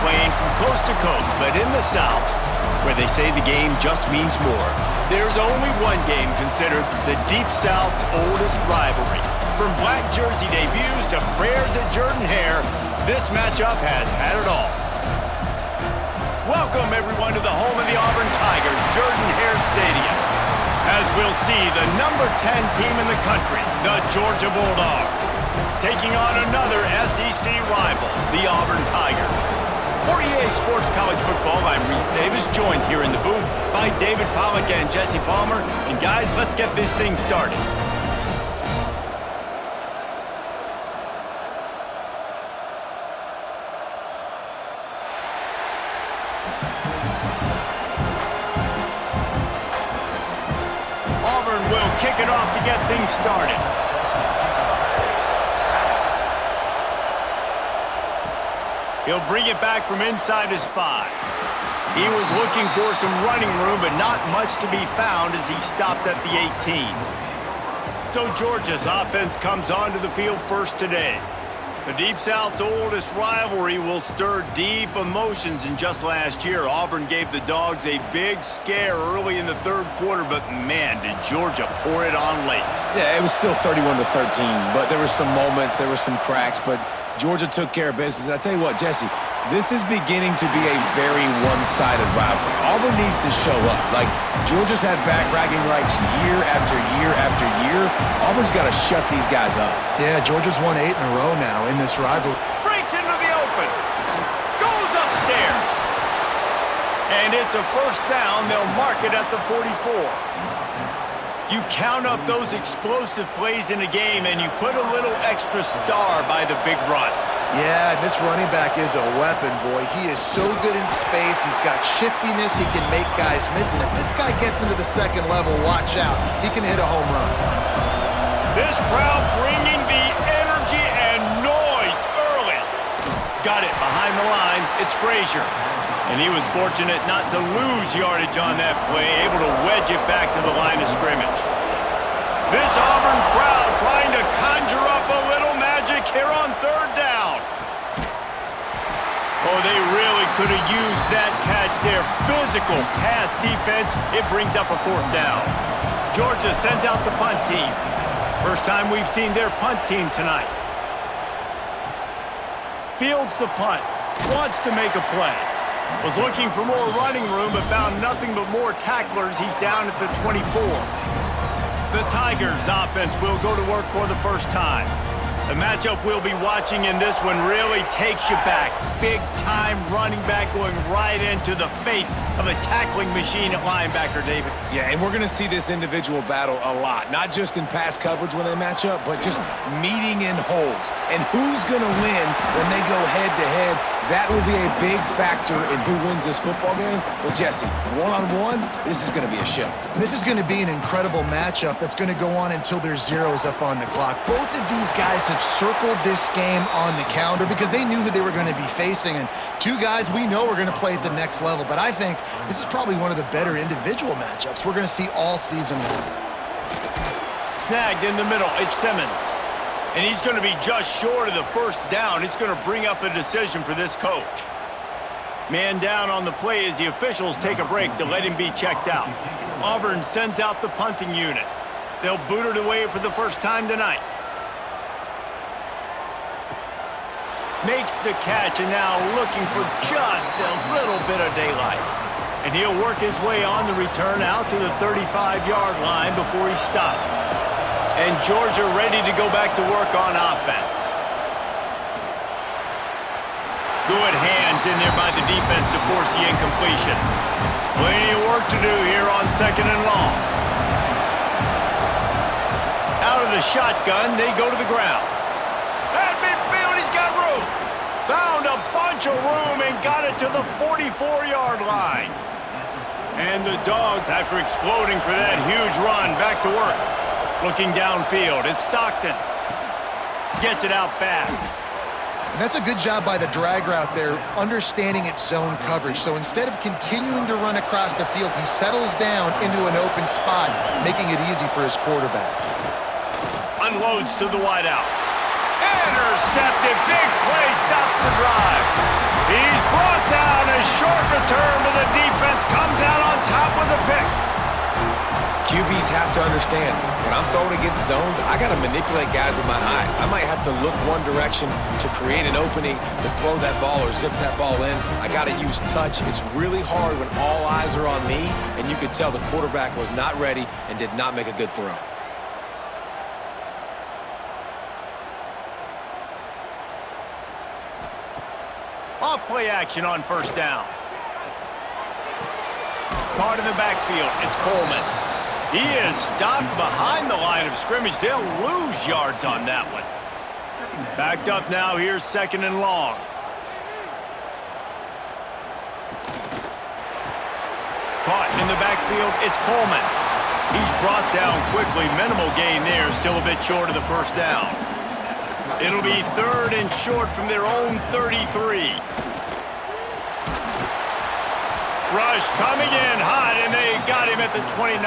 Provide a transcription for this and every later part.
playing from coast to coast, but in the South, where they say the game just means more, there's only one game considered the Deep South's oldest rivalry. From black jersey debuts to prayers at Jordan Hare, this matchup has had it all. Welcome, everyone, to the home of the Auburn Tigers, Jordan Hare Stadium. As we'll see, the number 10 team in the country, the Georgia Bulldogs, taking on another SEC rival, the Auburn Tigers. For EA Sports College Football, I'm Reese Davis, joined here in the booth by David Pollack and Jesse Palmer. And guys, let's get this thing started. Auburn will kick it off to get things started. He'll bring it back from inside his 5. He was looking for some running room, but not much to be found as he stopped at the 18. So Georgia's offense comes onto the field first today. The Deep South's oldest rivalry will stir deep emotions, and just last year, Auburn gave the Dogs a big scare early in the third quarter, but man, did Georgia pour it on late. Yeah, it was still 31-13, but there were some moments, there were some cracks, but Georgia took care of business. And I tell you what, Jesse, this is beginning to be a very one-sided rivalry. Auburn needs to show up. Like, Georgia's had back bragging rights year after year after year. Auburn's got to shut these guys up. Yeah, Georgia's won 8 in a row now in this rivalry. Breaks into the open. Goes upstairs. And it's a first down. They'll mark it at the 44. You count up those explosive plays in a game, and you put a little extra star by the big runs. Yeah, this running back is a weapon, boy. He is so good in space. He's got shiftiness. He can make guys miss. And if this guy gets into the second level, watch out. He can hit a home run. This crowd bringing the energy and noise early. Got it behind the line. It's Frazier. And he was fortunate not to lose yardage on that play, able to wedge it back to the line of scrimmage. This Auburn crowd trying to conjure up a little magic here on third down. Oh, they really could have used that catch there. Physical pass defense. It brings up a fourth down. Georgia sends out the punt team. First time we've seen their punt team tonight. Fields the punt. Wants to make a play. Was looking for more running room, but found nothing but more tacklers. He's down at the 24. The Tigers' offense will go to work for the first time. The matchup we'll be watching in this one really takes you back. Big-time running back going right into the face of a tackling machine at linebacker, David. Yeah, and we're going to see this individual battle a lot, not just in pass coverage when they match up, but just meeting in holes. And who's going to win when they go head-to-head? That will be a big factor in who wins this football game. Well, Jesse, one-on-one, this is going to be a show. This is going to be an incredible matchup that's going to go on until there's zeros up on the clock. Both of these guys have circled this game on the calendar because they knew who they were going to be facing. And two guys we know are going to play at the next level. But I think this is probably one of the better individual matchups we're going to see all season long. Snagged in the middle, it's Simmons. And he's going to be just short of the first down. It's going to bring up a decision for this coach. Man down on the play as the officials take a break to let him be checked out. Auburn sends out the punting unit. They'll boot it away for the first time tonight. Makes the catch and now looking for just a little bit of daylight. And he'll work his way on the return out to the 35-yard line before he stopped. And Georgia ready to go back to work on offense. Good hands in there by the defense to force the incompletion. Plenty of work to do here on second and long. Out of the shotgun, they go to the ground. At midfield, he's got room. Found a bunch of room and got it to the 44-yard line. And the Dogs, after exploding for that huge run, back to work. Looking downfield, it's Stockton. Gets it out fast. And that's a good job by the drag route there, understanding its zone coverage. So instead of continuing to run across the field, he settles down into an open spot, making it easy for his quarterback. Unloads to the wideout. Intercepted. Big play stops the drive. He's brought QBs have to understand, when I'm throwing against zones, I got to manipulate guys with my eyes. I might have to look one direction to create an opening to throw that ball or zip that ball in. I got to use touch. It's really hard when all eyes are on me, and you could tell the quarterback was not ready and did not make a good throw. Off play action on first down. Caught in the backfield. It's Coleman. He is stopped behind the line of scrimmage. They'll lose yards on that one. Backed up now. Here's second and long. Caught in the backfield. It's Coleman. He's brought down quickly. Minimal gain there. Still a bit short of the first down. It'll be third and short from their own 33. Rush coming in hot, and they got him at the 29.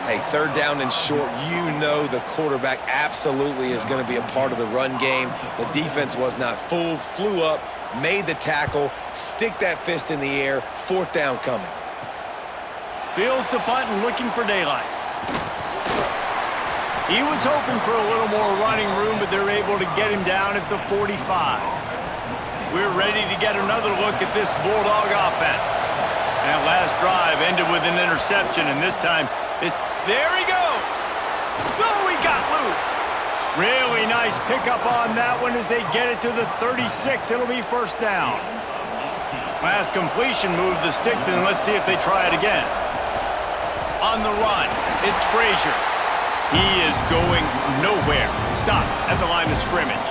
Hey, third down and short, you know the quarterback absolutely is going to be a part of the run game. The defense was not fooled, flew up, made the tackle, stick that fist in the air, fourth down coming. Fields the punt and looking for daylight. He was hoping for a little more running room, but they're able to get him down at the 45. We're ready to get another look at this Bulldog offense. That last drive ended with an interception, and this time, there he goes! Oh, he got loose! Really nice pickup on that one as they get it to the 36. It'll be first down. Last completion moved the sticks, and let's see if they try it again. On the run, it's Frazier. He is going nowhere. Stop at the line of scrimmage.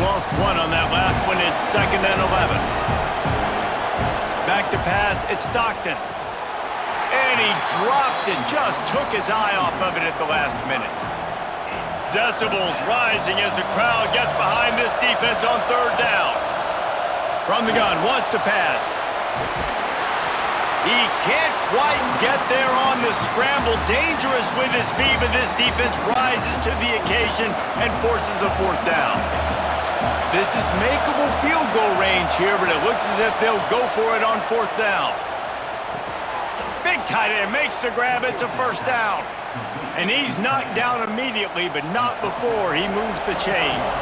Lost one on that last one. It's second and 11. Back to pass. It's Stockton. And he drops it. Just took his eye off of it at the last minute. Decibels rising as the crowd gets behind this defense on third down. From the gun, wants to pass. He can't quite get there on the scramble. Dangerous with his feet, but this defense rises to the occasion and forces a fourth down. This is makeable field goal range here, but it looks as if they'll go for it on fourth down. Big tight end makes the grab. It's a first down. And he's knocked down immediately, but not before he moves the chains.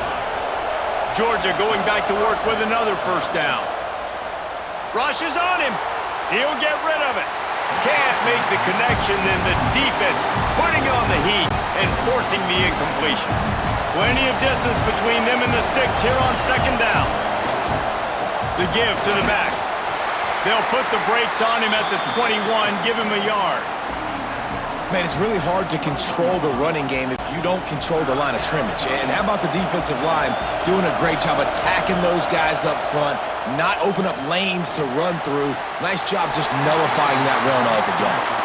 Georgia going back to work with another first down. Rush is on him. He'll get rid of it. Can't make the connection, and the defense putting on the heat and forcing the incompletion. Plenty of distance between them and the sticks here on second down. The give to the back. They'll put the brakes on him at the 21, give him a yard. Man, it's really hard to control the running game if you don't control the line of scrimmage. And how about the defensive line doing a great job attacking those guys up front, not open up lanes to run through. Nice job just nullifying that run altogether.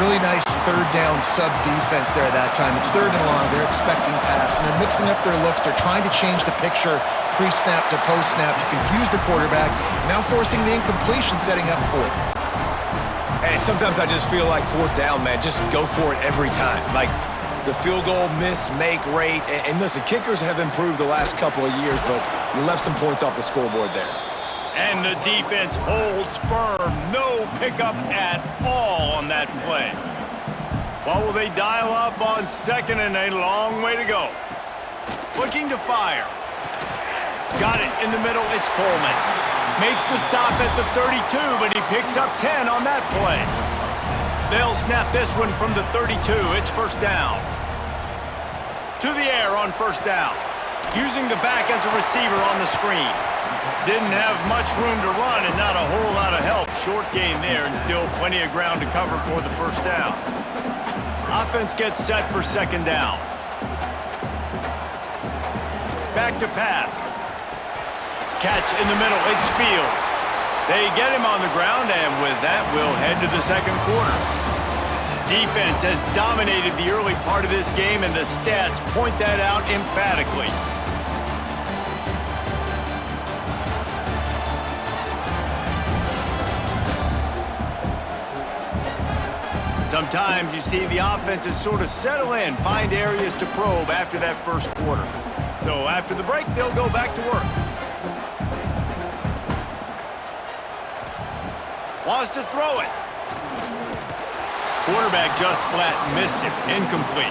Really nice third down sub defense there at that time. It's third and long. They're expecting pass, and they're mixing up their looks. They're trying to change the picture pre-snap to post-snap to confuse the quarterback, now forcing the incompletion, setting up fourth. And sometimes I just feel like fourth down, man, just go for it every time. Like the field goal miss, make rate. And listen, kickers have improved the last couple of years, but you left some points off the scoreboard there. And the defense holds firm. No pickup at all on that play. What will they dial up on second, and a long way to go? Looking to fire. Got it in the middle. It's Coleman. Makes the stop at the 32, but he picks up 10 on that play. They'll snap this one from the 32. It's first down. To the air on first down. Using the back as a receiver on the screen. Didn't have much room to run and not a whole lot of help. Short gain there and still plenty of ground to cover for the first down. Offense gets set for second down. Back to pass. Catch in the middle. It's Fields. They get him on the ground, and with that, we'll head to the second quarter. Defense has dominated the early part of this game, and the stats point that out emphatically. Sometimes you see the offenses sort of settle in, find areas to probe after that first quarter. So after the break, they'll go back to work. Wants to throw it. quarterback just flat missed it. Incomplete.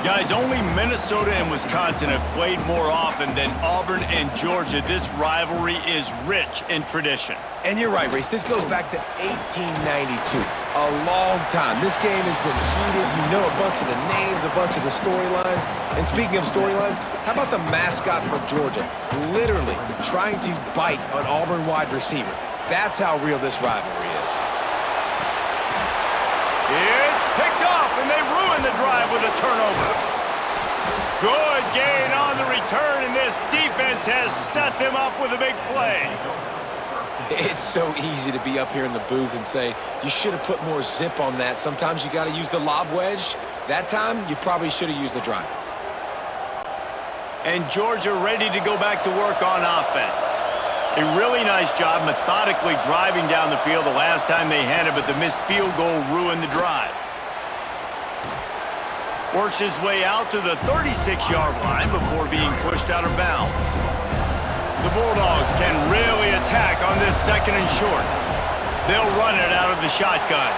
Guys, only Minnesota and Wisconsin have played more often than Auburn and Georgia. This rivalry is rich in tradition. And you're right, Reese. This goes back to 1892. A long time. This game has been heated. You know a bunch of the names, a bunch of the storylines. And speaking of storylines, how about the mascot for Georgia? Literally trying to bite an Auburn wide receiver. That's how real this rivalry is. It's picked off, and they ruin the drive with a turnover. Good gain on the return, and this defense has set them up with a big play. It's so easy to be up here in the booth and say, you should have put more zip on that. Sometimes you got to use the lob wedge. That time, you probably should have used the drive. And Georgia ready to go back to work on offense. A really nice job methodically driving down the field the last time they had it, but the missed field goal ruined the drive. Works his way out to the 36-yard line before being pushed out of bounds. The Bulldogs can really attack on this second and short. They'll run it out of the shotgun.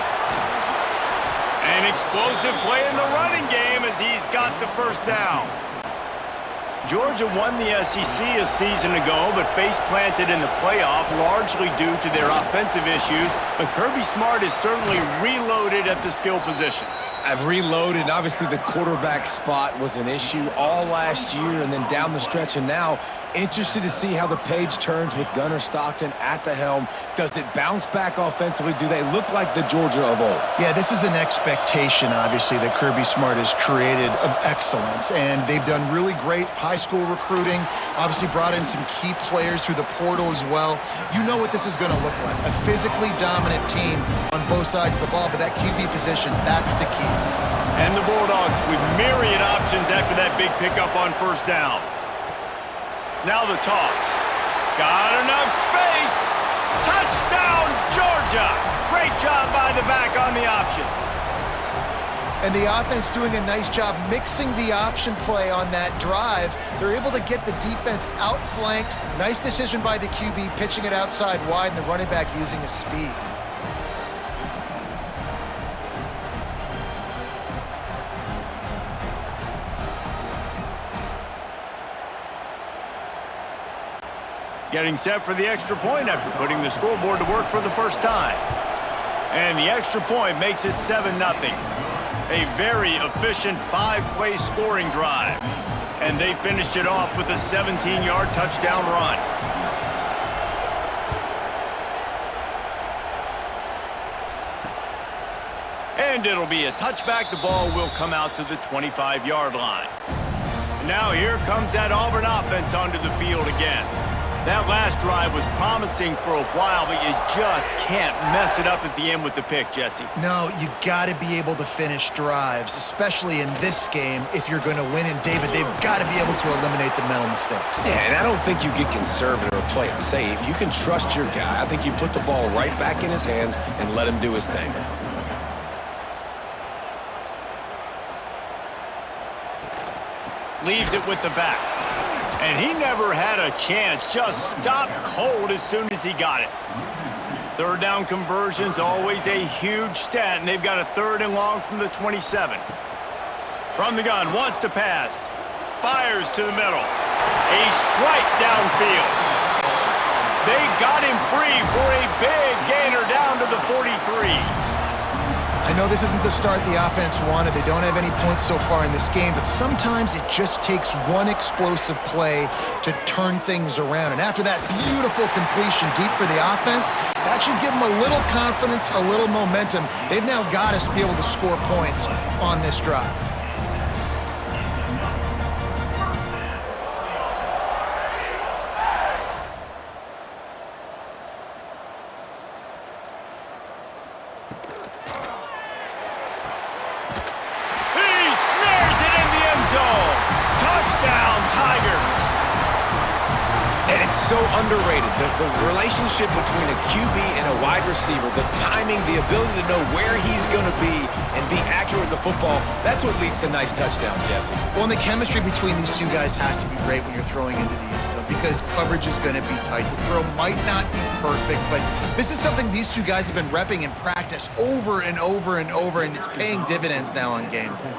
An explosive play in the running game as he's got the first down. Georgia won the SEC a season ago, but face-planted in the playoff largely due to their offensive issues. But Kirby Smart is certainly reloaded at the skill positions. I've reloaded. Obviously, the quarterback spot was an issue all last year and then down the stretch. And now, interested to see how the page turns with Gunnar Stockton at the helm. Does it bounce back offensively? Do they look like the Georgia of old? Yeah, this is an expectation, obviously, that Kirby Smart has created of excellence. And they've done really great high school recruiting. Obviously brought in some key players through the portal as well. You know what this is going to look like. A physically dominant team on both sides of the ball, but that QB position, that's the key. And the Bulldogs with myriad options after that big pickup on first down. Now the toss. Got enough space. Touchdown, Georgia. Great job by the back on the option. And the offense doing a nice job mixing the option play on that drive. They're able to get the defense outflanked. Nice decision by the QB, pitching it outside wide, and the running back using his speed. Getting set for the extra point after putting the scoreboard to work for the first time. And the extra point makes it 7-0. A very efficient 5-play scoring drive. And they finished it off with a 17-yard touchdown run. And it'll be a touchback. The ball will come out to the 25-yard line. And now here comes that Auburn offense onto the field again. That last drive was promising for a while, but you just can't mess it up at the end with the pick, Jesse. No, you got to be able to finish drives, especially in this game if you're going to win. And, David, they've got to be able to eliminate the mental mistakes. Yeah, and I don't think you get conservative or play it safe. You can trust your guy. I think you put the ball right back in his hands and let him do his thing. Leaves it with the back. And he never had a chance, just stopped cold as soon as he got it. Third down conversion's always a huge stat, and they've got a 3rd and long from the 27. From the gun, wants to pass. Fires to the middle. A strike downfield. They got him free for a big gainer down to the 43. I know this isn't the start the offense wanted. They don't have any points so far in this game, but sometimes it just takes one explosive play to turn things around. And after that beautiful completion deep for the offense, that should give them a little confidence, a little momentum. They've now got us to be able to score points on this drive. So underrated. The relationship between a QB and a wide receiver, the timing, the ability to know where he's going to be and be accurate with the football, that's what leads to nice touchdowns, Jesse. Well, and the chemistry between these two guys has to be great when you're throwing into the end zone because because coverage is going to be tight. The throw might not be perfect, but this is something these two guys have been repping in practice over and over and over, and it's paying dividends now on game day.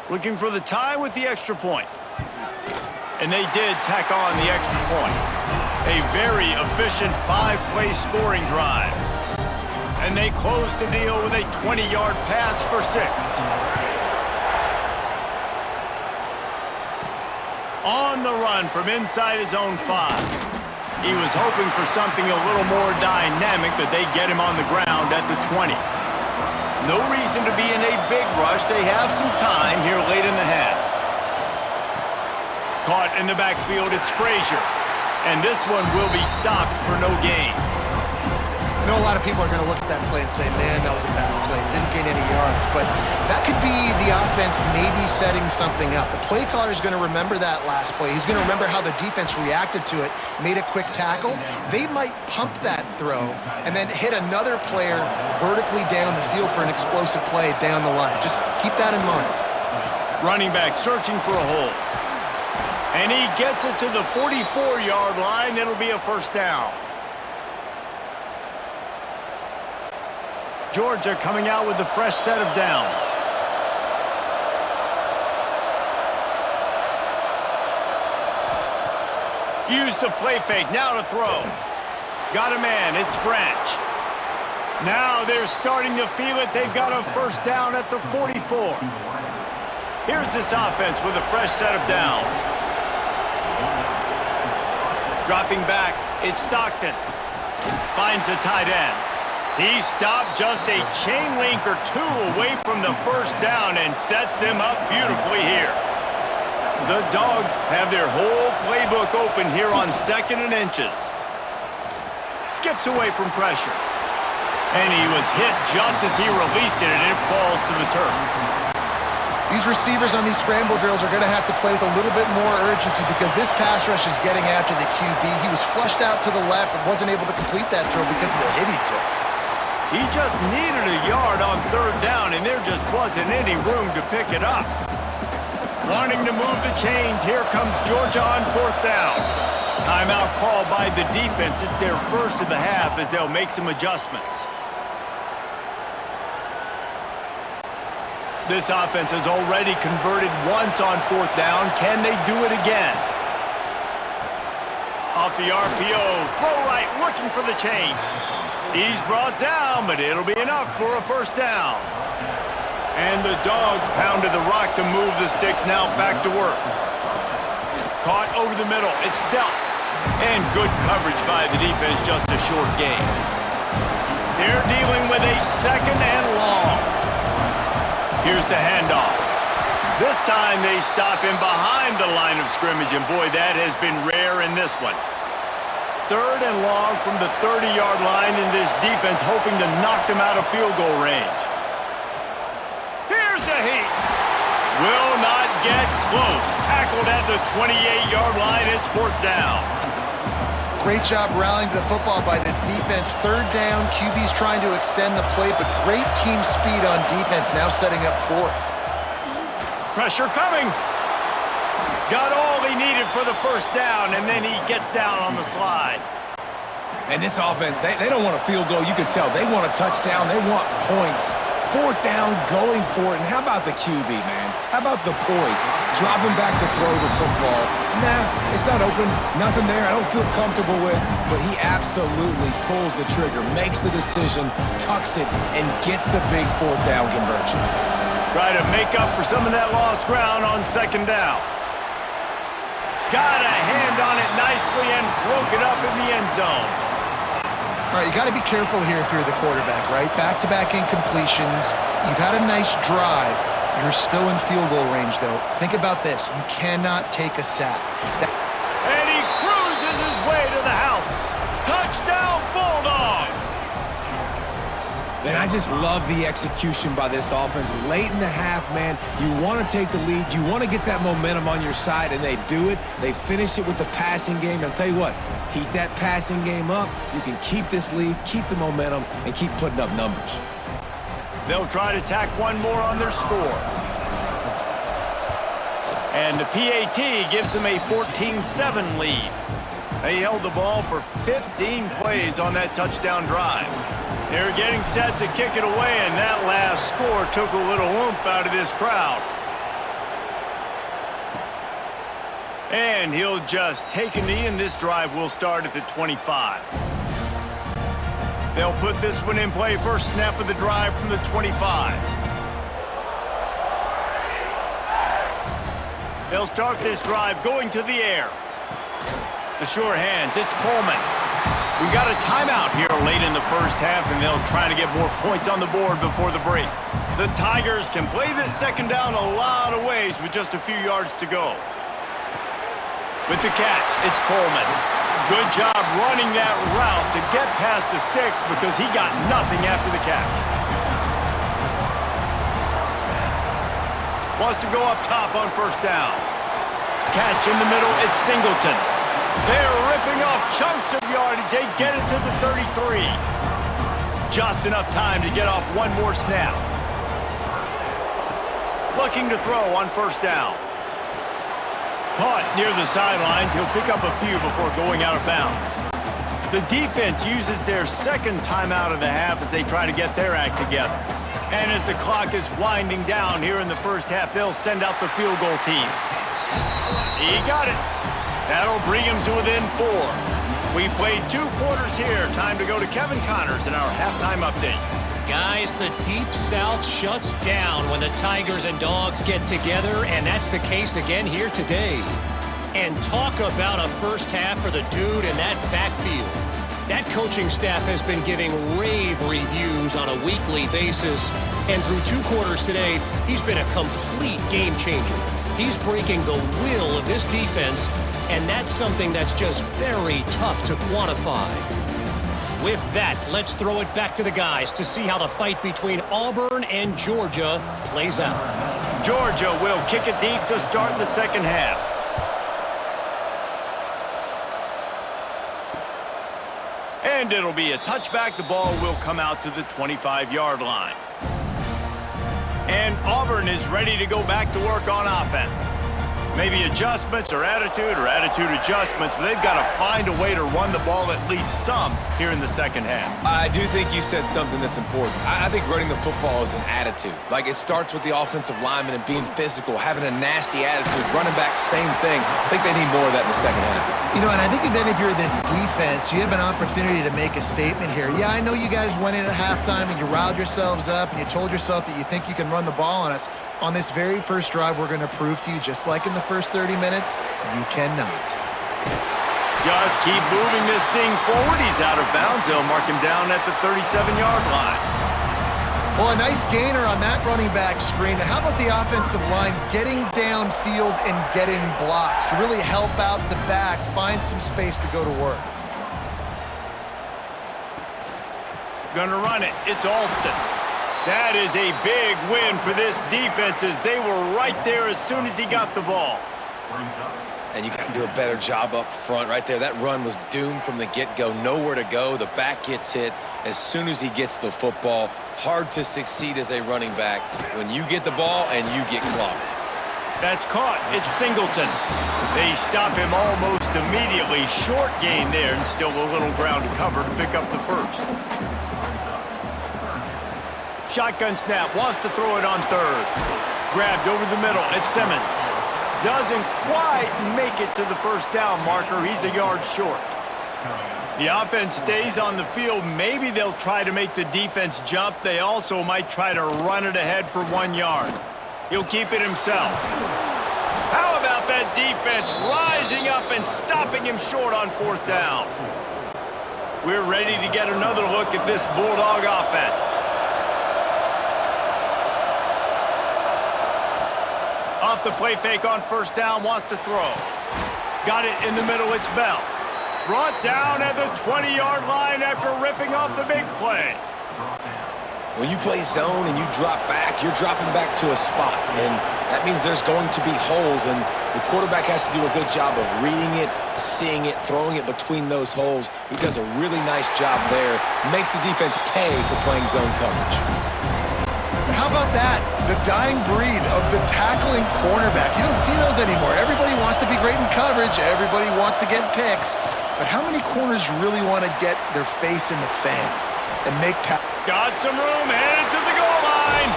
Looking for the tie with the extra point. And they did tack on the extra point. A very efficient 5-play scoring drive. And they closed the deal with a 20-yard pass for 6. On the run from inside his own 5. He was hoping for something a little more dynamic, but they get him on the ground at the 20. No reason to be in a big rush. They have some time here late in the half. Caught in the backfield, it's Frazier. And this one will be stopped for no gain. I know a lot of people are going to look at that play and say, man, that was a bad play. Didn't gain any yards. But that could be the offense maybe setting something up. The play caller is going to remember that last play. He's going to remember how the defense reacted to it, made a quick tackle. They might pump that throw and then hit another player vertically down the field for an explosive play down the line. Just keep that in mind. Running back searching for a hole. And he gets it to the 44-yard line. It'll be a first down. Georgia coming out with a fresh set of downs. Use the play fake, now to throw. Got a man, it's Branch. Now they're starting to feel it. They've got a first down at the 44. Here's this offense with a fresh set of downs. Dropping back, it's Stockton. Finds a tight end. He stopped just a chain link or two away from the first down and sets them up beautifully here. The Dogs have their whole playbook open here on 2nd and inches. Skips away from pressure. And he was hit just as he released it, and it falls to the turf. These receivers on these scramble drills are going to have to play with a little bit more urgency because this pass rush is getting after the QB. He was flushed out to the left and wasn't able to complete that throw because of the hit he took. He just needed a yard on 3rd down, and there just wasn't any room to pick it up. Wanting to move the chains, here comes Georgia on 4th down. Timeout called by the defense. It's their first of the half as they'll make some adjustments. This offense has already converted once on 4th down. Can they do it again? Off the RPO, throw right, looking for the chains. He's brought down, but it'll be enough for a first down. And the Dogs pounded the rock to move the sticks, now back to work. Caught over the middle, it's dealt. And good coverage by the defense, just a short gain. They're dealing with a 2nd and long. Here's the handoff. This time they stop him behind the line of scrimmage, and boy, that has been rare in this one. 3rd and long from the 30-yard line, in this defense hoping to knock them out of field goal range. Here's a heat. Will not get close. Tackled at the 28-yard line. It's 4th down. Great job rallying to the football by this defense. 3rd down, QB's trying to extend the play, but great team speed on defense, now setting up 4th. Pressure coming. Got all he needed for the first down, and then he gets down on the slide. And this offense, they don't want a field goal. You can tell they want a touchdown. They want points. 4th down, going for it. And how about the QB, man? How about the poise? Dropping back to throw the football. Nah, it's not open. Nothing there I don't feel comfortable with. But he absolutely pulls the trigger, makes the decision, tucks it, and gets the big 4th down conversion. Try to make up for some of that lost ground on 2nd down. Got a hand on it nicely and broke it up in the end zone. All right, you got to be careful here if you're the quarterback, right? Back-to-back incompletions. You've had a nice drive. You're still in field goal range, though. Think about this. You cannot take a sack. And he cruises his way to the house. Touchdown, Bulldogs! Man, I just love the execution by this offense. Late in the half, man, you want to take the lead. You want to get that momentum on your side, and they do it. They finish it with the passing game. I'll tell you what, heat that passing game up. You can keep this lead, keep the momentum, and keep putting up numbers. They'll try to tack one more on their score. And the PAT gives them a 14-7 lead. They held the ball for 15 plays on that touchdown drive. They're getting set to kick it away, and that last score took a little oomph out of this crowd. And he'll just take a knee, and this drive will start at the 25. They'll put this one in play. First snap of the drive from the 25. They'll start this drive going to the air. The sure hands, it's Coleman. We got a timeout here late in the first half, and they'll try to get more points on the board before the break. The Tigers can play this second down a lot of ways with just a few yards to go. With the catch, it's Coleman. Good job running that route to get past the sticks because he got nothing after the catch. Wants to go up top on first down. Catch in the middle, it's Singleton. They're ripping off chunks of yardage. They get it to the 33. Just enough time to get off one more snap. Looking to throw on first down. Caught near the sidelines. He'll pick up a few before going out of bounds. The defense uses their second timeout of the half as they try to get their act together. And as the clock is winding down here in the first half, they'll send out the field goal team. He got it. That'll bring him to within 4. We've played 2 quarters here. Time to go to Kevin Connors in our halftime update. Guys, the Deep South shuts down when the Tigers and Dogs get together, and that's the case again here today. And talk about a first half for the dude in that backfield. That coaching staff has been giving rave reviews on a weekly basis, and through 2 quarters today, he's been a complete game changer. He's breaking the will of this defense, and that's something that's just very tough to quantify. With that, let's throw it back to the guys to see how the fight between Auburn and Georgia plays out. Georgia will kick it deep to start the second half. And it'll be a touchback. The ball will come out to the 25-yard line. And Auburn is ready to go back to work on offense. Maybe adjustments or attitude adjustments, but they've got to find a way to run the ball at least some here in the second half. I do think you said something that's important. I think running the football is an attitude. Like, it starts with the offensive lineman and being physical, having a nasty attitude. Running back, same thing. I think they need more of that in the second half. You know, and I think even if you're this defense, you have an opportunity to make a statement here. Yeah, I know you guys went in at halftime and you riled yourselves up and you told yourself that you think you can run the ball on us. On this very first drive, we're going to prove to you, just like in the first 30 minutes, you cannot. Just keep moving this thing forward. He's out of bounds. They'll mark him down at the 37-yard line. Well, a nice gainer on that running back screen. How about the offensive line getting downfield and getting blocks to really help out the back, find some space to go to work? Gonna run it. It's Alston. That is a big win for this defense as they were right there as soon as he got the ball. And you got to do a better job up front right there. That run was doomed from the get-go. Nowhere to go. The back gets hit as soon as he gets the football. Hard to succeed as a running back when you get the ball and you get clobbered. That's caught. It's Singleton. They stop him almost immediately. Short gain there and still a little ground to cover to pick up the first. Shotgun snap, wants to throw it on third. Grabbed over the middle, it's Simmons. Doesn't quite make it to the first down marker. He's a yard short. The offense stays on the field. Maybe they'll try to make the defense jump. They also might try to run it ahead for 1 yard. He'll keep it himself. How about that defense rising up and stopping him short on fourth down? We're ready to get another look at this Bulldog offense. Off the play fake on first down, wants to throw. Got it in the middle, it's Bell. Brought down at the 20-yard line after ripping off the big play. When you play zone and you drop back, you're dropping back to a spot, and that means there's going to be holes, and the quarterback has to do a good job of reading it, seeing it, throwing it between those holes. He does a really nice job there. Makes the defense pay for playing zone coverage. how about that? The dying breed of the tackling cornerback. You don't see those anymore. Everybody wants to be great in coverage. Everybody wants to get picks. But how many corners really want to get their face in the fan and make tackles? Got some room, headed to the goal line.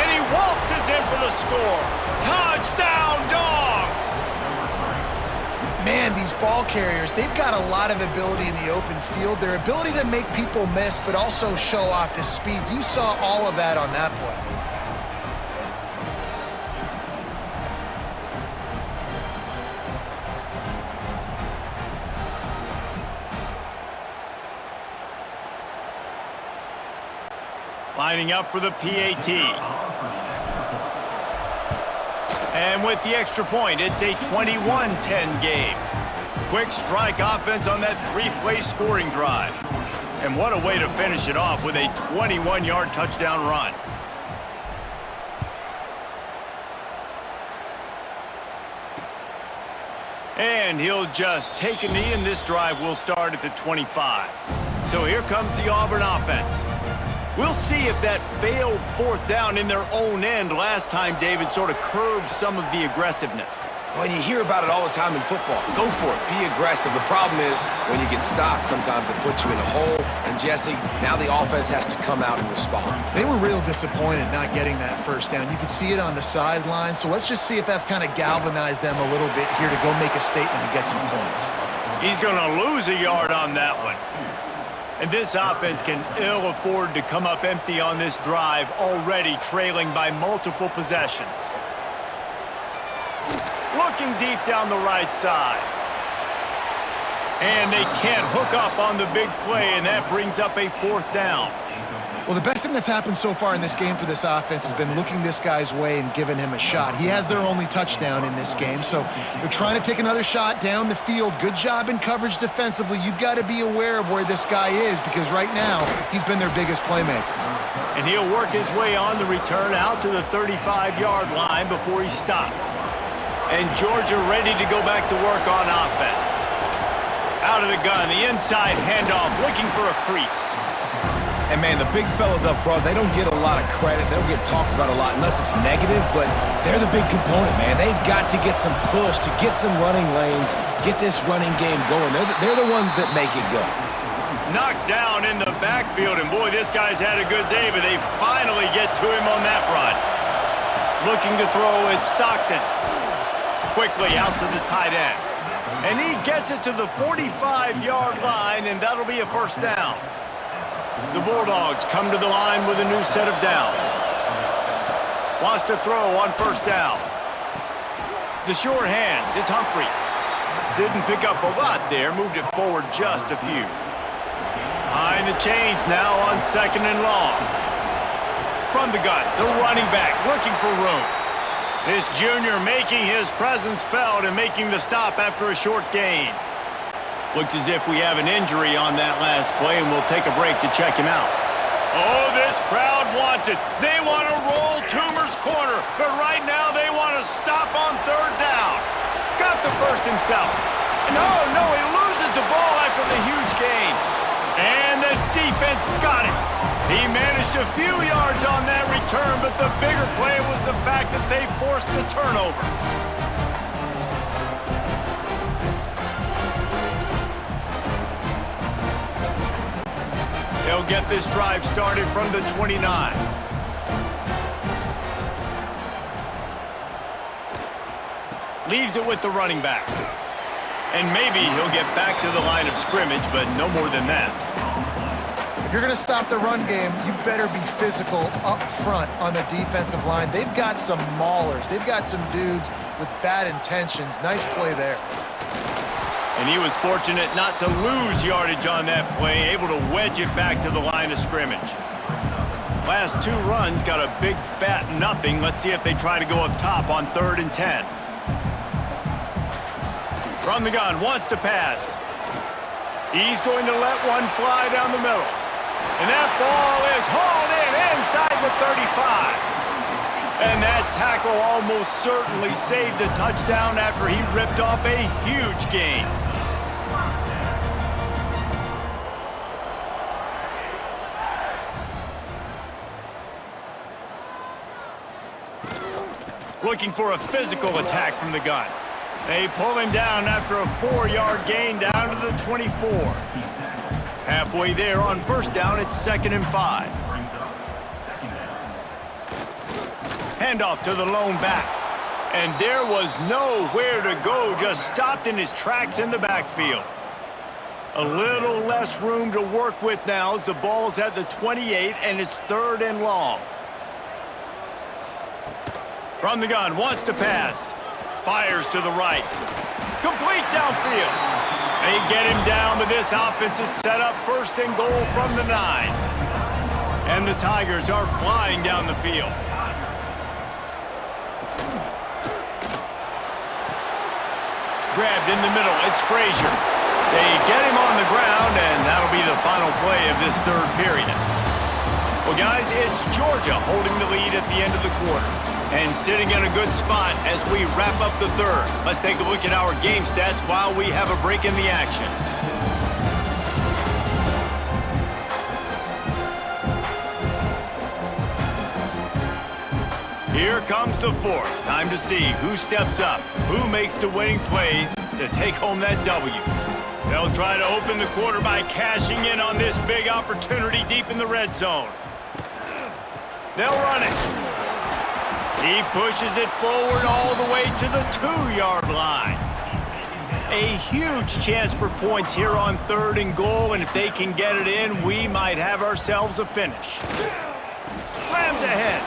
And he waltzes in for the score. Touchdown, Dogs! Man, these ball carriers, they've got a lot of ability in the open field. Their ability to make people miss, but also show off the speed. You saw all of that on that play. Lining up for the PAT. And with the extra point, it's a 21-10 game. Quick strike offense on that three-play scoring drive. And what a way to finish it off with a 21-yard touchdown run. And he'll just take a knee, and this drive will start at the 25. So here comes the Auburn offense. We'll see if that failed fourth down in their own end last time, David, sort of curbed some of the aggressiveness. Well, you hear about it all the time in football. Go for it. Be aggressive. The problem is when you get stopped, sometimes it puts you in a hole. And, Jesse, now the offense has to come out and respond. They were real disappointed not getting that first down. You could see it on the sideline. So let's just see if that's kind of galvanized them a little bit here to go make a statement and get some points. He's going to lose a yard on that one. And this offense can ill afford to come up empty on this drive, already trailing by multiple possessions. Looking deep down the right side. And they can't hook up on the big play, and that brings up a fourth down. Well, the best thing that's happened so far in this game for this offense has been looking this guy's way and giving him a shot. He has their only touchdown in this game, so they're trying to take another shot down the field. Good job in coverage defensively. You've got to be aware of where this guy is because right now he's been their biggest playmaker. And he'll work his way on the return out to the 35-yard line before he's stopped. And Georgia ready to go back to work on offense. Out of the gun, the inside handoff, looking for a crease. And, man, the big fellas up front, they don't get a lot of credit. They don't get talked about a lot unless it's negative, but they're the big component, man. They've got to get some push, to get some running lanes, get this running game going. They're the ones that make it go. Knocked down in the backfield, and, boy, this guy's had a good day, but they finally get to him on that run. Looking to throw, it's Stockton. Quickly out to the tight end. And he gets it to the 45-yard line, and that'll be a first down. The Bulldogs come to the line with a new set of downs. Wants to throw on first down. The short hands, it's Humphries. Didn't pick up a lot there, moved it forward just a few. Behind the chains now on second and long. From the gun, the running back looking for room. This junior making his presence felt and making the stop after a short gain. Looks as if we have an injury on that last play, and we'll take a break to check him out. Oh, this crowd wants it. They want to roll Toomer's corner, but right now they want to stop on third down. Got the first himself. No, he loses the ball after the huge gain. And the defense got it. He managed a few yards on that return, but the bigger play was the fact that they forced the turnover. They'll get this drive started from the 29. Leaves it with the running back. And maybe he'll get back to the line of scrimmage, but no more than that. If you're going to stop the run game, you better be physical up front on the defensive line. They've got some maulers. They've got some dudes with bad intentions. Nice play there. And he was fortunate not to lose yardage on that play, able to wedge it back to the line of scrimmage. Last two runs got a big fat nothing. Let's see if they try to go up top on 3rd and 10. From the gun, wants to pass. He's going to let one fly down the middle. And that ball is hauled in inside the 35. And that tackle almost certainly saved a touchdown after he ripped off a huge gain. looking for a physical attack from the gun. They pull him down after a 4-yard gain down to the 24. Halfway there on first down, it's 2nd and 5. Handoff to the lone back. And there was nowhere to go, just stopped in his tracks in the backfield. A little less room to work with now as the ball's at the 28 and it's 3rd and long. From the gun, wants to pass. Fires to the right. Complete downfield. They get him down, but this offense is set up 1st and goal from the 9. And the Tigers are flying down the field. Grabbed in the middle, it's Frazier. They get him on the ground, and that'll be the final play of this 3rd period. Well, guys, it's Georgia holding the lead at the end of the quarter and sitting in a good spot as we wrap up the 3rd. Let's take a look at our game stats while we have a break in the action. Here comes the 4th. Time to see who steps up, who makes the winning plays to take home that W. They'll try to open the quarter by cashing in on this big opportunity deep in the red zone. They'll run it. He pushes it forward all the way to the 2-yard line. A huge chance for points here on 3rd and goal, and if they can get it in, we might have ourselves a finish. Slams ahead.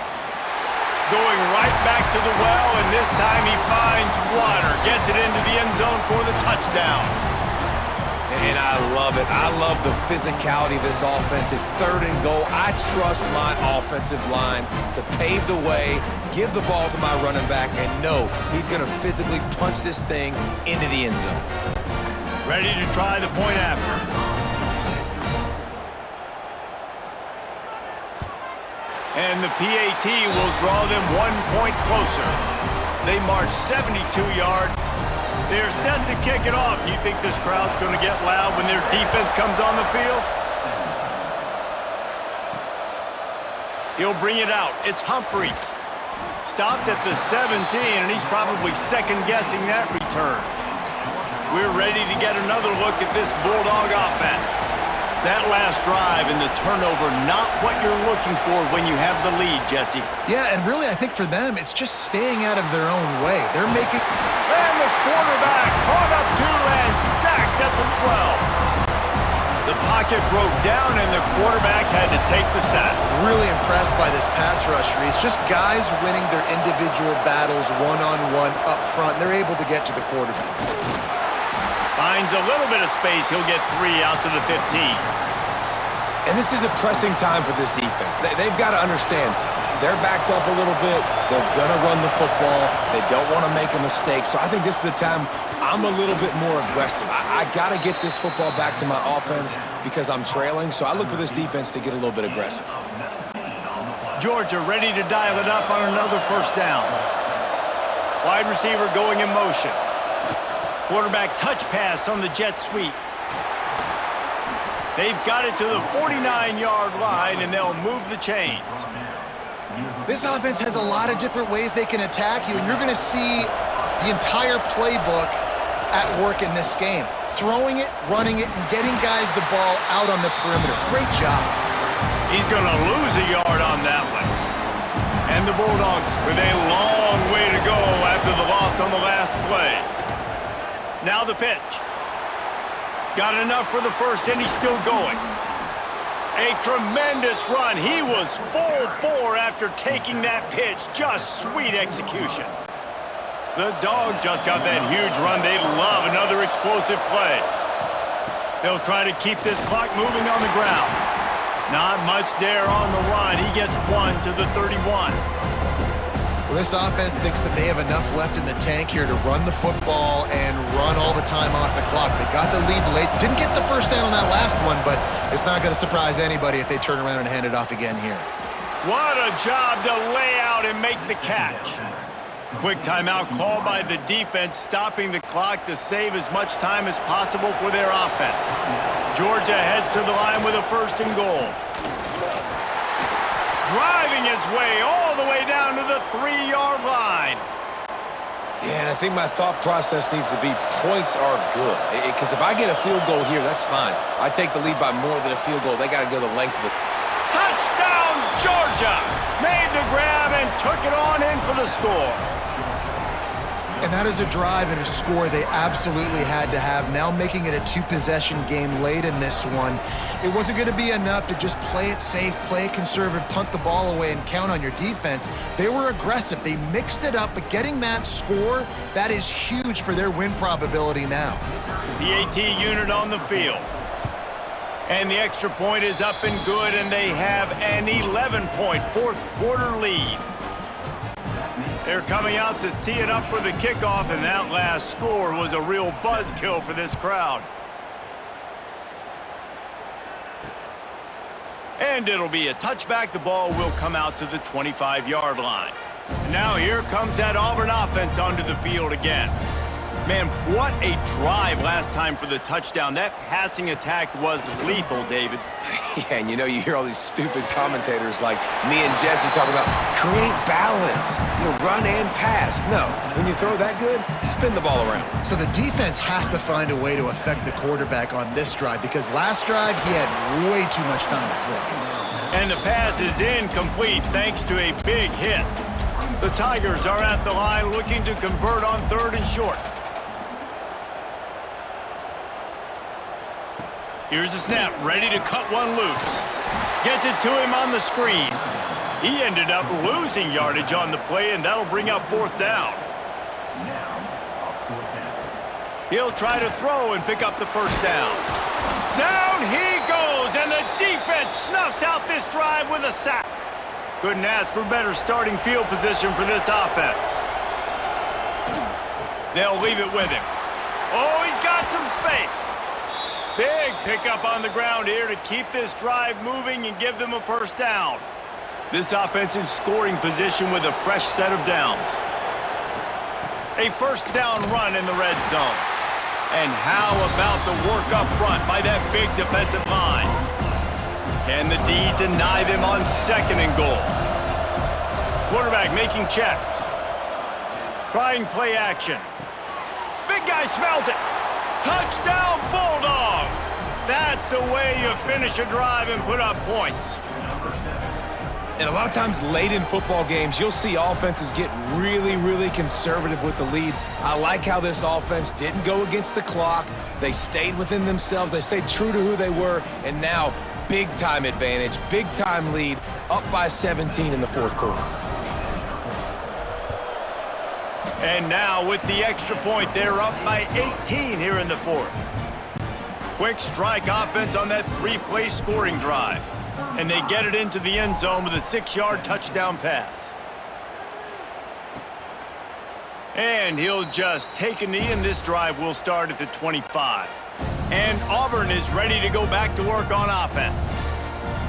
Going right back to the well, and this time he finds water. Gets it into the end zone for the touchdown. And I love it. I love the physicality of this offense. It's 3rd and goal. I trust my offensive line to pave the way, give the ball to my running back, and know he's going to physically punch this thing into the end zone. Ready to try the point after. And the PAT will draw them 1 point closer. They march 72 yards. They're set to kick it off. You think this crowd's going to get loud when their defense comes on the field? He'll bring it out. It's Humphreys. Stopped at the 17, and he's probably second-guessing that return. We're ready to get another look at this Bulldog offense. That last drive and the turnover, not what you're looking for when you have the lead, Jesse. Yeah, and really, I think for them, it's just staying out of their own way. They're making... And the quarterback caught up to and sacked at the 12. The pocket broke down, and the quarterback had to take the sack. Really impressed by this pass rush, Reese. Just guys winning their individual battles one-on-one up front. They're able to get to the quarterback. Finds a little bit of space. He'll get 3 out to the 15. And this is a pressing time for this defense. They've got to understand, they're backed up a little bit. They're going to run the football. They don't want to make a mistake. So I think this is the time I'm a little bit more aggressive. I got to get this football back to my offense because I'm trailing. So I look for this defense to get a little bit aggressive. Georgia ready to dial it up on another first down. Wide receiver going in motion. Quarterback touch pass on the jet sweep. They've got it to the 49-yard line, and they'll move the chains. This offense has a lot of different ways they can attack you, and you're going to see the entire playbook at work in this game. Throwing it, running it, and getting guys the ball out on the perimeter. Great job. He's going to lose a yard on that one. And the Bulldogs with a long way to go after the loss on the last play. Now the pitch. Got enough for the first, and he's still going. A tremendous run. He was full bore after taking that pitch. Just sweet execution. The Dogs just got that huge run. They love another explosive play. They'll try to keep this clock moving on the ground. Not much there on the run. He gets 1 to the 31. Well, this offense thinks that they have enough left in the tank here to run the football and run all the time off the clock. They got the lead late. Didn't get the first down on that last one, but it's not going to surprise anybody if they turn around and hand it off again here. What a job to lay out and make the catch. Quick timeout call by the defense, stopping the clock to save as much time as possible for their offense. Georgia heads to the line with a 1st and goal. driving his way all the way down to the 3-yard line. Yeah, and I think my thought process needs to be points are good. Because if I get a field goal here, that's fine. I take the lead by more than a field goal. They got to go the length of the... Touchdown, Georgia! Made the grab and took it on in for the score. And that is a drive and a score they absolutely had to have. Now making it a 2-possession game late in this one. It wasn't going to be enough to just play it safe, play it conservative, punt the ball away, and count on your defense. They were aggressive. They mixed it up, but getting that score, that is huge for their win probability now. The AT unit on the field. And the extra point is up and good, and they have an 11-point fourth-quarter lead. They're coming out to tee it up for the kickoff, and that last score was a real buzzkill for this crowd. And it'll be a touchback. The ball will come out to the 25-yard line. Now here comes that Auburn offense onto the field again. Man, what a drive last time for the touchdown. That passing attack was lethal, David. Yeah, and you hear all these stupid commentators like me and Jesse talking about create balance, run and pass. No, when you throw that good, spin the ball around. So the defense has to find a way to affect the quarterback on this drive because last drive he had way too much time to throw. And the pass is incomplete thanks to a big hit. The Tigers are at the line looking to convert on 3rd and short. Here's the snap, ready to cut one loose. Gets it to him on the screen. He ended up losing yardage on the play, and that'll bring up 4th down. He'll try to throw and pick up the 1st down. Down he goes, and the defense snuffs out this drive with a sack. Couldn't ask for better starting field position for this offense. They'll leave it with him. Oh, he's got some space. Big pickup on the ground here to keep this drive moving and give them a 1st down. This offense in scoring position with a fresh set of downs. A 1st down run in the red zone. And how about the work up front by that big defensive line? Can the D deny them on 2nd and goal? Quarterback making checks. Trying play action. Big guy smells it. Touchdown, Bulldogs! That's the way you finish a drive and put up points. And a lot of times late in football games, you'll see offenses get really, really conservative with the lead. I like how this offense didn't go against the clock. They stayed within themselves. They stayed true to who they were. And now, big-time advantage, big-time lead, up by 17 in the 4th quarter. And now with the extra point, they're up by 18 here in the 4th. Quick strike offense on that 3-play scoring drive. And they get it into the end zone with a 6-yard touchdown pass. And he'll just take a knee, and this drive will start at the 25. And Auburn is ready to go back to work on offense.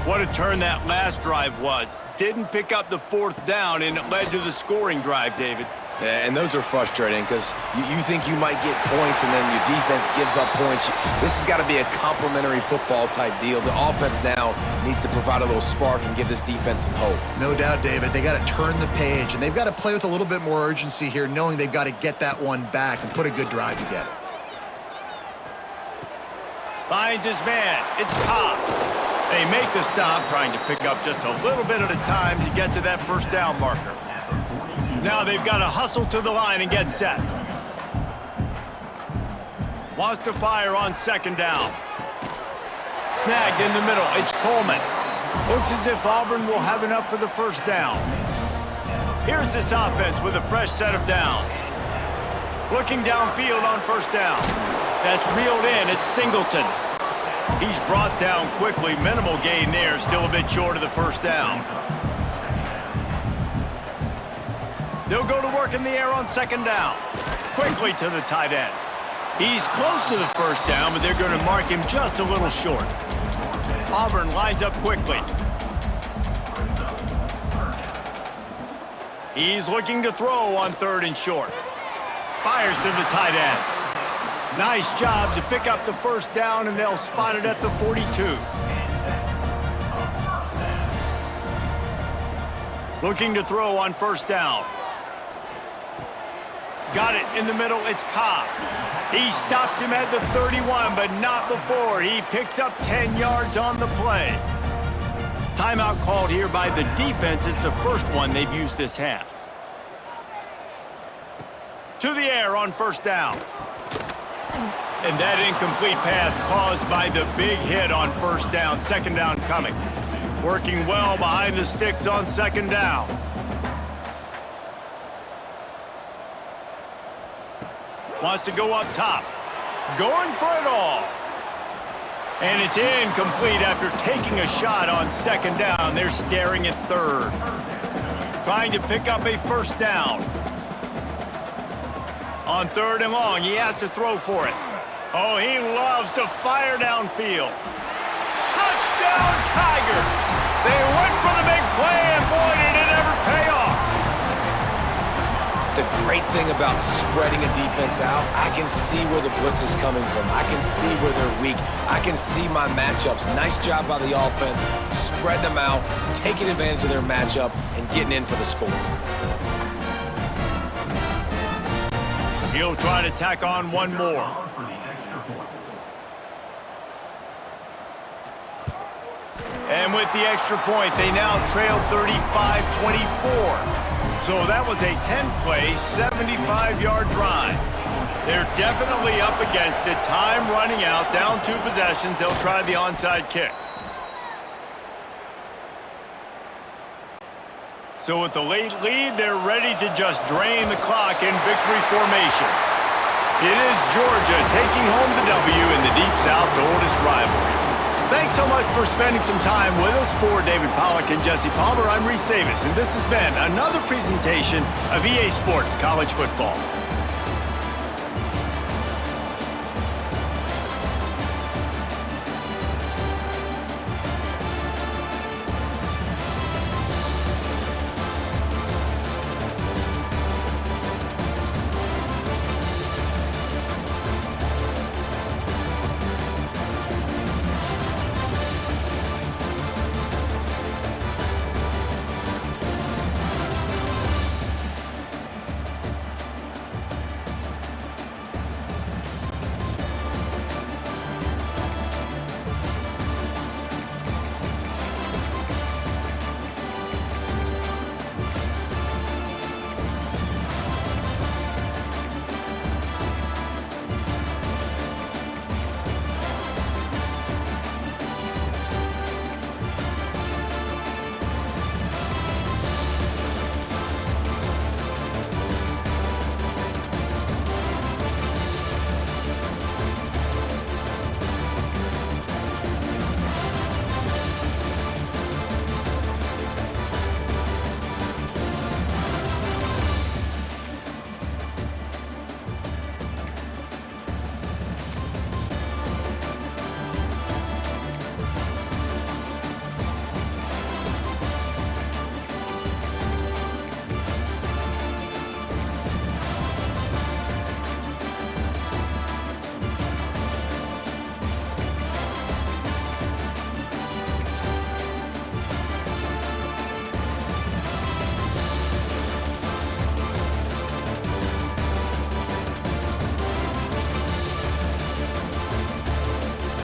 What a turn that last drive was. Didn't pick up the 4th down, and it led to the scoring drive, David. Yeah, and those are frustrating because you think you might get points and then your defense gives up points. This has got to be a complementary football type deal. The offense now needs to provide a little spark and give this defense some hope. No doubt, David. They got to turn the page, and they've got to play with a little bit more urgency here, knowing they've got to get that one back and put a good drive together. Finds his man. It's Cobb. They make the stop, trying to pick up just a little bit at a time to get to that 1st down marker. Now they've got to hustle to the line and get set. Wants to fire on 2nd down. Snagged in the middle. It's Coleman. Looks as if Auburn will have enough for the 1st down. Here's this offense with a fresh set of downs. Looking downfield on 1st down. That's reeled in. It's Singleton. He's brought down quickly. Minimal gain there. Still a bit short of the 1st down. They'll go to work in the air on 2nd down. Quickly to the tight end. He's close to the 1st down, but they're going to mark him just a little short. Auburn lines up quickly. He's looking to throw on 3rd and short. Fires to the tight end. Nice job to pick up the 1st down, and they'll spot it at the 42. Looking to throw on first down. Got it in the middle. It's Cobb. He stops him at the 31, but not before. He picks up 10 yards on the play. Timeout called here by the defense. It's the first one they've used this half. To the air on first down. And that incomplete pass caused by the big hit on first down. Second down coming. Working well behind the sticks on second down. Wants to go up top. Going for it all. And it's incomplete after taking a shot on second down. They're staring at third. Trying to pick up a first down. On third and long, he has to throw for it. Oh, he loves to fire downfield. Touchdown, Tigers! They went for the big play, and boy, did it ever pay off. The great thing about spreading a defense out, I can see where the blitz is coming from. I can see where they're weak. I can see my matchups. Nice job by the offense. Spread them out, taking advantage of their matchup, and getting in for the score. He'll try to tack on one more. And with the extra point, they now trail 35-24. So that was a 10-play, 75-yard drive. They're definitely up against it. Time running out, down 2 possessions. They'll try the onside kick. So with the late lead, they're ready to just drain the clock in victory formation. It is Georgia taking home the W in the Deep South's oldest rivalry. Thanks so much for spending some time with us. For David Pollack and Jesse Palmer, I'm Reese Davis, and this has been another presentation of EA Sports College Football.